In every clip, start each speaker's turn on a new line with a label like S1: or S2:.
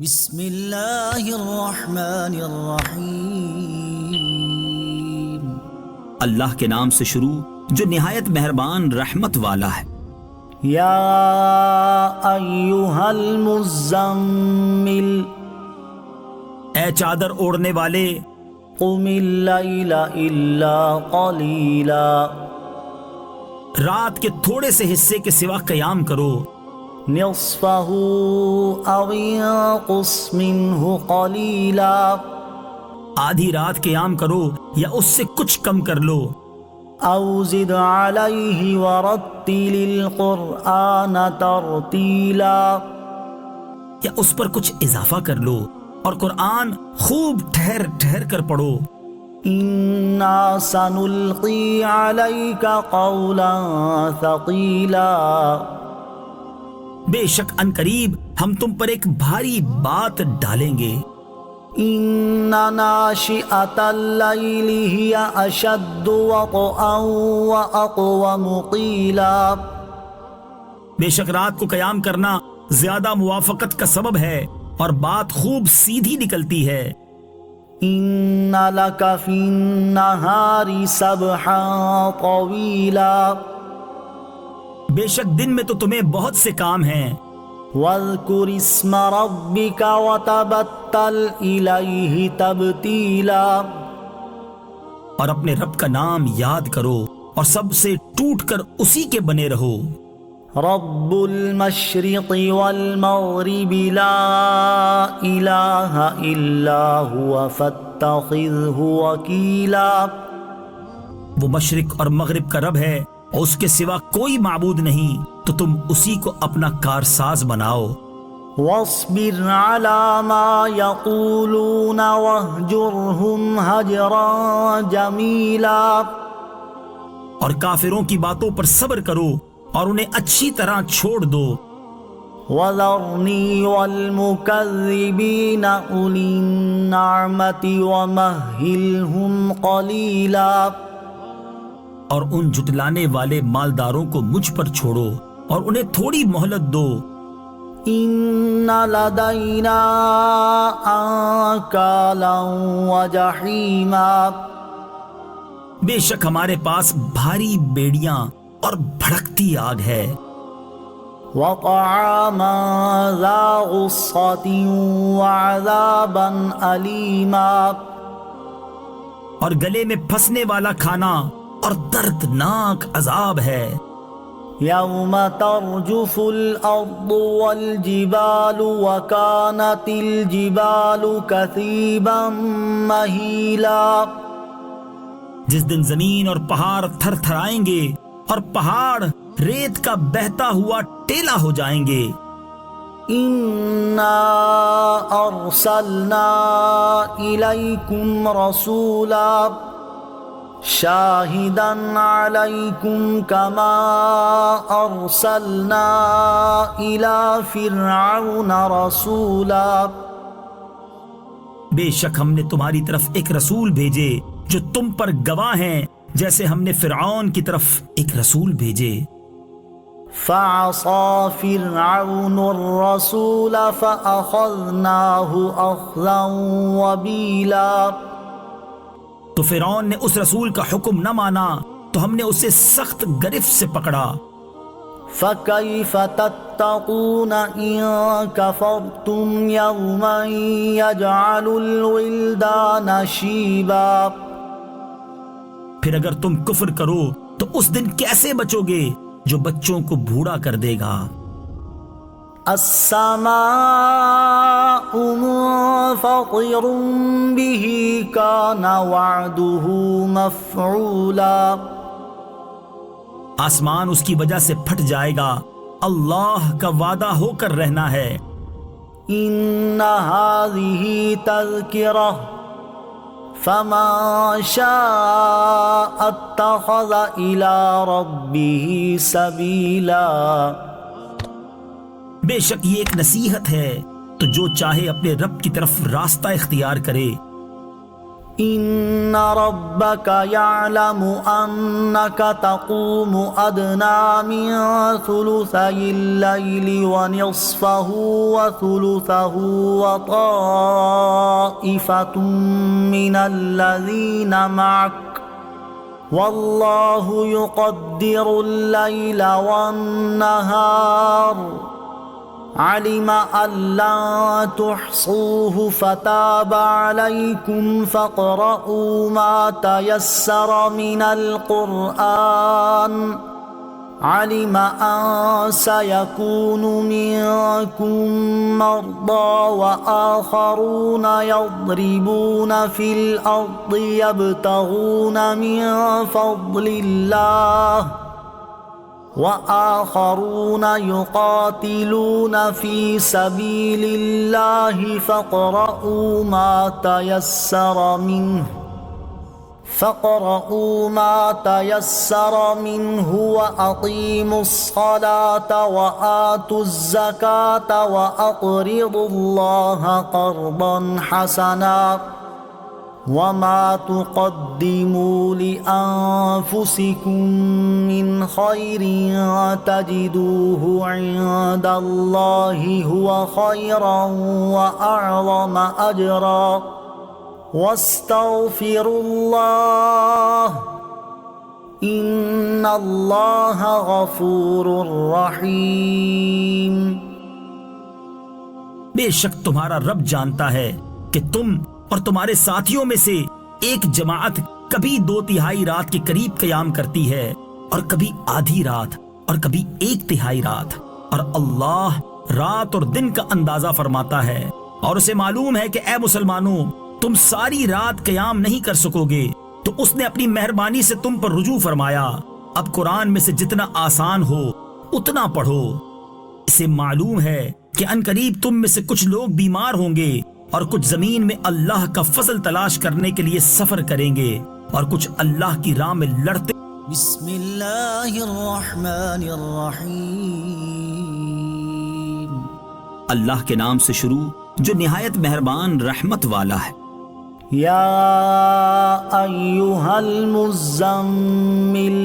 S1: بسم اللہ الرحمن الرحیم۔
S2: اللہ کے نام سے شروع جو نہایت مہربان رحمت والا ہے۔
S1: یا ایہا المزمل،
S2: اے چادر اوڑھنے والے،
S1: قم اللیل الا قلیلا،
S2: رات کے تھوڑے سے حصے کے سوا قیام کرو،
S1: نصفہ او انقص منہ قلیلا،
S2: آدھی رات قیام کرو یا اس سے کچھ کم کر لو،
S1: او زد علیہ ورتل القرآن ترتیلا،
S2: یا اس پر کچھ اضافہ کر لو اور قرآن خوب ٹھہر ٹھہر کر پڑھو۔
S1: انا سنلقی علیک قولا ثقیلا،
S2: بے شک ان قریب ہم تم پر ایک بھاری بات ڈالیں گے۔
S1: ان ناشئۃ اللیل ہی اشد وطئا واقوم قیلا،
S2: بے شک رات کو قیام کرنا زیادہ موافقت کا سبب ہے اور بات خوب سیدھی نکلتی ہے۔
S1: ان لک فی النہار سبحا طویلا،
S2: بے شک دن میں تو تمہیں بہت سے کام ہیں۔
S1: واذکر اسم ربک وتبتل الیہ تبتیلا،
S2: اور اپنے رب کا نام یاد کرو اور سب سے ٹوٹ کر اسی کے بنے رہو۔
S1: رب المشرق والمغرب لا الہ الا هو فاتخذہ وکیلا،
S2: وہ مشرق اور مغرب کا رب ہے اور اس کے سوا کوئی معبود نہیں، تو تم اسی کو اپنا کارساز بناؤ۔
S1: واصبر علی ما یقولون واہجرہم ہجرا جمیلا،
S2: اور کافروں کی باتوں پر صبر کرو اور انہیں اچھی طرح چھوڑ دو۔
S1: وذرنی والمکذبین اولی النعمۃ ومہلہم قلیلا،
S2: اور ان جھٹلانے والے مالداروں کو مجھ پر چھوڑو اور انہیں تھوڑی مہلت دو۔
S1: ان لدینا انکالا وجحیما،
S2: بے شک ہمارے پاس بھاری بیڑیاں اور بھڑکتی آگ ہے،
S1: وطعاما ذا غصۃ وعذابا علیما،
S2: اور گلے میں پھنسنے والا کھانا اور دردناک عذاب ہے۔
S1: یوم ترجف الارض والجبال وکانت الجبال کثیبا مہیلا،
S2: جس دن زمین اور پہاڑ تھر تھرائیں گے اور پہاڑ ریت کا بہتا ہوا ٹیلا ہو جائیں گے۔
S1: انا ارسلنا الیکم رسولا شاہدا علیکم کما ارسلنا الی فرعون رسولا،
S2: بے شک ہم نے تمہاری طرف ایک رسول بھیجے جو تم پر گواہ ہیں، جیسے ہم نے فرعون کی طرف ایک رسول بھیجے۔
S1: فعصى فرعون الرسول فأخذناه أخذا وبيلا،
S2: تو فرعون نے اس رسول کا حکم نہ مانا تو ہم نے اسے سخت گرفت سے پکڑا۔
S1: فكيف تتقون إن كفرتم يوما يجعل الولدان شيبا،
S2: پھر اگر تم کفر کرو تو اس دن کیسے بچو گے جو بچوں کو بوڑھا کر دے گا۔
S1: السماء منفطر به كان وعده مفعولا،
S2: آسمان اس کی وجہ سے پھٹ جائے گا، اللہ کا وعدہ ہو کر رہنا ہے۔
S1: ان هذه تذکرہ فمن شاء اتخذ الى ربه سبیلا،
S2: بے شک یہ ایک نصیحت ہے، تو جو چاہے اپنے رب کی طرف راستہ اختیار کرے۔
S1: إن ربك يعلم أنك تقوم أدنى من ثلثي الليل ونصفه وثلثه وطائفة من الذين معك والله يقدر الليل والنهار علم أن لن تحصوه فتاب عليكم فاقرؤوا ما تيسر من القرآن علم أن سيكون منكم مرضى وآخرون يضربون في الأرض يبتغون من فضل الله وآخرون يقاتلون في سبيل الله فاقرؤوا ما تيسر منه وأقيموا الصلاة وآتوا الزكاة وأقرضوا الله قرضا حسنا وما تقدموا لأنفسكم من خير تجدوه عند الله هو خيرا وأعظم أجرا واستغفروا الله إن الله غفور رحيم۔
S2: بے شک تمہارا رب جانتا ہے کہ تم اور تمہارے ساتھیوں میں سے ایک جماعت کبھی 2/3 رات کے قریب قیام کرتی ہے اور کبھی آدھی رات اور کبھی 1/3 رات، اور اللہ رات اور دن کا اندازہ فرماتا ہے، اور اسے معلوم ہے کہ اے مسلمانوں تم ساری رات قیام نہیں کر سکو گے، تو اس نے اپنی مہربانی سے تم پر رجوع فرمایا، اب قرآن میں سے جتنا آسان ہو اتنا پڑھو۔ اسے معلوم ہے کہ عنقریب تم میں سے کچھ لوگ بیمار ہوں گے اور کچھ زمین میں اللہ کا فضل تلاش کرنے کے لیے سفر کریں گے اور کچھ اللہ کی راہ میں لڑتے۔
S1: بسم اللہ الرحمن الرحیم،
S2: اللہ کے نام سے شروع جو نہایت مہربان رحمت والا ہے۔
S1: یا ایہا المزمل،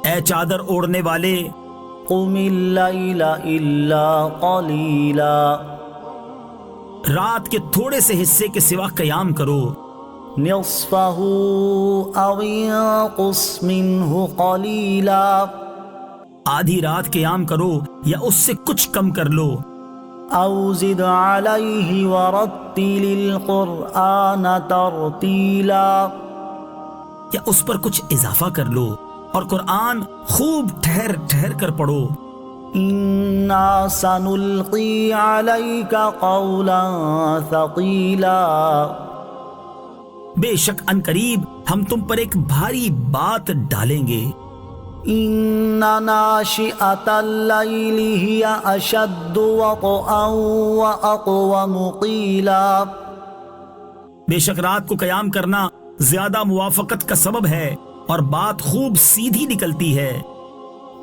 S2: اے چادر اوڑھنے والے،
S1: قم اللیل الا قلیلا،
S2: رات کے تھوڑے سے حصے کے سوا قیام کرو،
S1: نصفہ او انقص منہ قلیلا،
S2: آدھی رات قیام کرو یا اس سے کچھ کم کر لو،
S1: او زد علیہ ورتل القرآن ترتیلا،
S2: یا اس پر کچھ اضافہ کر لو اور قرآن خوب ٹھہر ٹھہر کر پڑھو۔
S1: انا سنلقی علیک قولا ثقیلا،
S2: بے شک عنقریب ہم تم پر ایک بھاری بات ڈالیں گے۔
S1: ان ناشئۃ اللیل ہی اشد وطئا واقوم قیلا،
S2: بے شک رات کو قیام کرنا زیادہ موافقت کا سبب ہے اور بات خوب سیدھی نکلتی ہے۔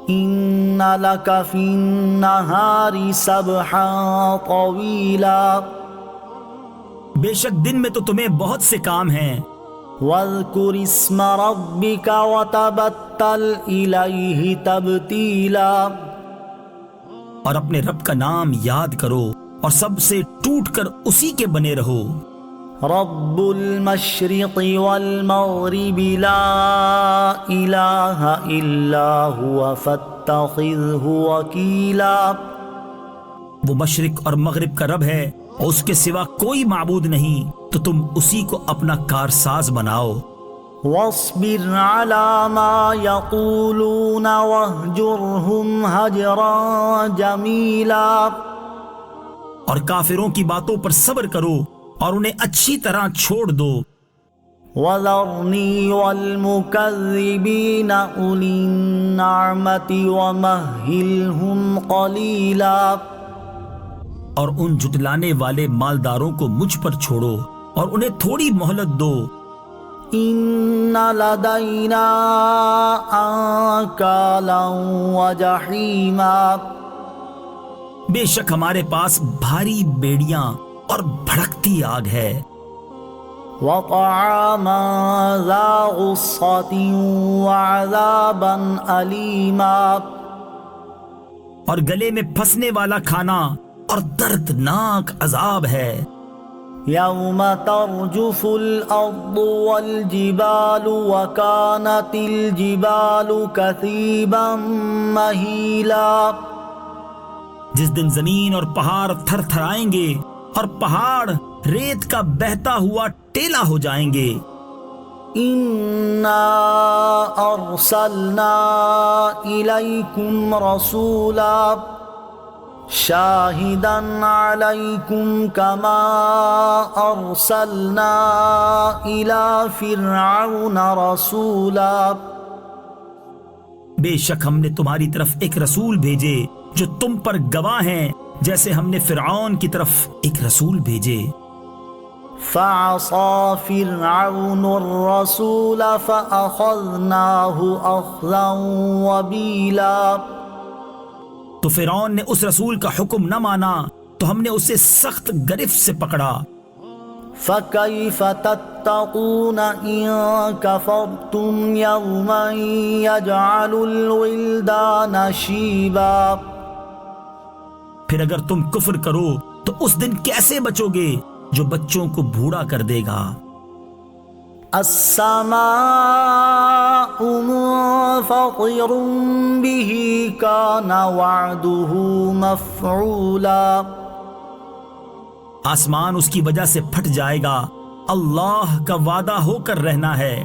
S1: ان لک فی النہار سبحا طویلا،
S2: بے شک دن میں تو تمہیں بہت سے کام ہیں۔
S1: واذکر اسم ربک وتبتل الیہ تبتیلا،
S2: اور اپنے رب کا نام یاد کرو اور سب سے ٹوٹ کر اسی کے بنے رہو۔
S1: رب المشرق والمغرب لا الہ الا هو فاتخذہ وکیلا،
S2: وہ مشرق اور مغرب کا رب ہے اور اس کے سوا کوئی معبود نہیں، تو تم اسی کو اپنا کارساز بناؤ۔
S1: واصبر علی ما یقولون واہجرہم ہجرا جمیلا،
S2: اور کافروں کی باتوں پر صبر کرو اور انہیں اچھی طرح چھوڑ دو۔
S1: وَذَرْنِي وَالْمُكَذِّبِينَ أُولِي النَّعْمَةِ وَمَهِّلْهُمْ قَلِيلًا،
S2: اور ان جھٹلانے والے مالداروں کو مجھ پر چھوڑو اور انہیں تھوڑی مہلت دو۔
S1: إِنَّ لَدَيْنَا أَنكَالًا وَجَحِيمًا،
S2: بے شک ہمارے پاس بھاری بیڑیاں اور بھڑکتی آگ ہے۔
S1: وطعاما ذا غصة وعذابا أليما،
S2: اور گلے میں پھنسنے والا کھانا اور دردناک عذاب ہے۔
S1: يوم ترجف الأرض والجبال وكانت الجبال كثيبا مهيلا،
S2: جس دن زمین اور پہاڑ تھر تھر آئیں گے اور پہاڑ ریت کا بہتا ہوا ٹیلا ہو جائیں گے۔
S1: إنا أرسلنا إليكم رسولا شاهدا عليكم كما أرسلنا إلى فرعون رسولا،
S2: بے شک ہم نے تمہاری طرف ایک رسول بھیجے جو تم پر گواہ ہیں، جیسے ہم نے فرعون کی طرف ایک رسول بھیجے۔
S1: فعصى فرعون الرسول فأخذناه أخذا وبيلا،
S2: تو فرعون نے اس رسول کا حکم نہ مانا تو ہم نے اسے سخت گرفت سے پکڑا۔
S1: فكيف تتقون إن كفرتم يوما يجعل الولدان شيبا،
S2: پھر اگر تم کفر کرو تو اس دن کیسے بچو گے جو بچوں کو بوڑھا کر دے گا۔
S1: السماء منفطر به كان وعده مفعولا،
S2: آسمان اس کی وجہ سے پھٹ جائے گا، اللہ کا وعدہ ہو کر رہنا ہے۔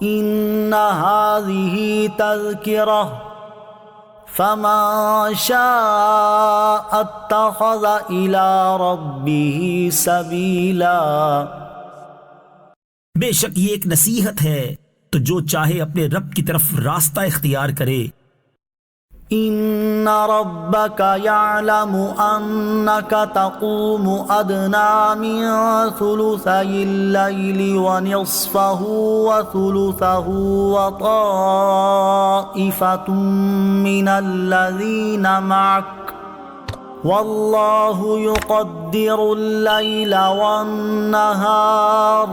S1: إن هذه تذكرة فمن شاء اتخذ إلى ربه سبيلا،
S2: بے شک یہ ایک نصیحت ہے، تو جو چاہے اپنے رب کی طرف راستہ اختیار کرے۔
S1: إن ربك يعلم أنك تقوم أدنى من ثلثي الليل ونصفه وثلثه وطائفة من الذين معك والله يقدر الليل والنهار،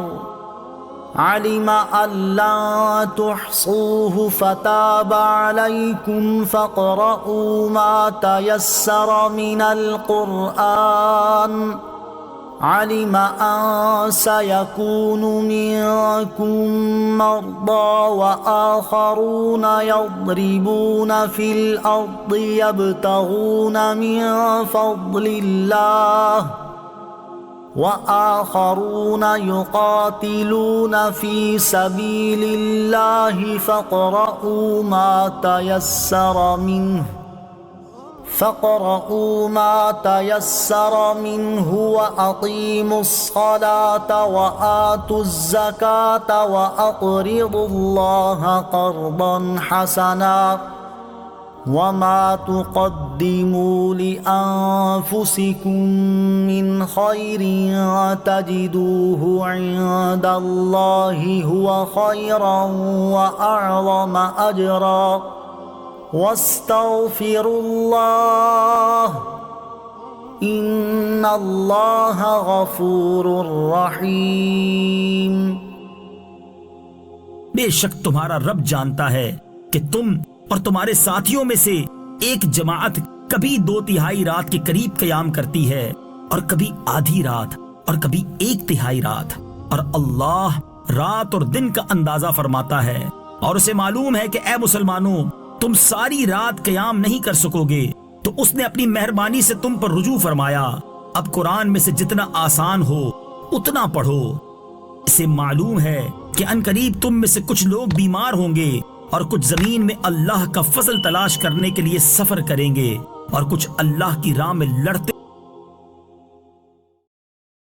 S1: علم أن لن تحصوه فتاب عليكم فاقرؤوا ما تيسر من القرآن، علم أن سيكون منكم مرضى وآخرون يضربون في الأرض يبتغون من فضل الله وآخرون يقاتلون في سبيل الله فاقرؤوا ما تيسر منه وأقيموا الصلاة وآتوا الزكاة وأقرضوا الله قرضا حسنا وما تقدموا لأنفسكم من خير تجدوه عند الله هو خيرا وأعظم أجرا واستغفروا الله إن الله غفور رحيم۔
S2: بے شک تمہارا رب جانتا ہے کہ تم اور تمہارے ساتھیوں میں سے ایک جماعت کبھی 2/3 رات کے قریب قیام کرتی ہے اور کبھی آدھی رات اور کبھی 1/3 رات، اور اللہ رات اور دن کا اندازہ فرماتا ہے، اور اسے معلوم ہے کہ اے مسلمانوں تم ساری رات قیام نہیں کر سکو گے، تو اس نے اپنی مہربانی سے تم پر رجوع فرمایا۔ اب قرآن میں سے جتنا آسان ہو اتنا پڑھو۔ اسے معلوم ہے کہ ان قریب تم میں سے کچھ لوگ بیمار ہوں گے اور کچھ زمین میں اللہ کا فضل تلاش کرنے کے لیے سفر کریں گے اور کچھ اللہ کی راہ میں لڑتے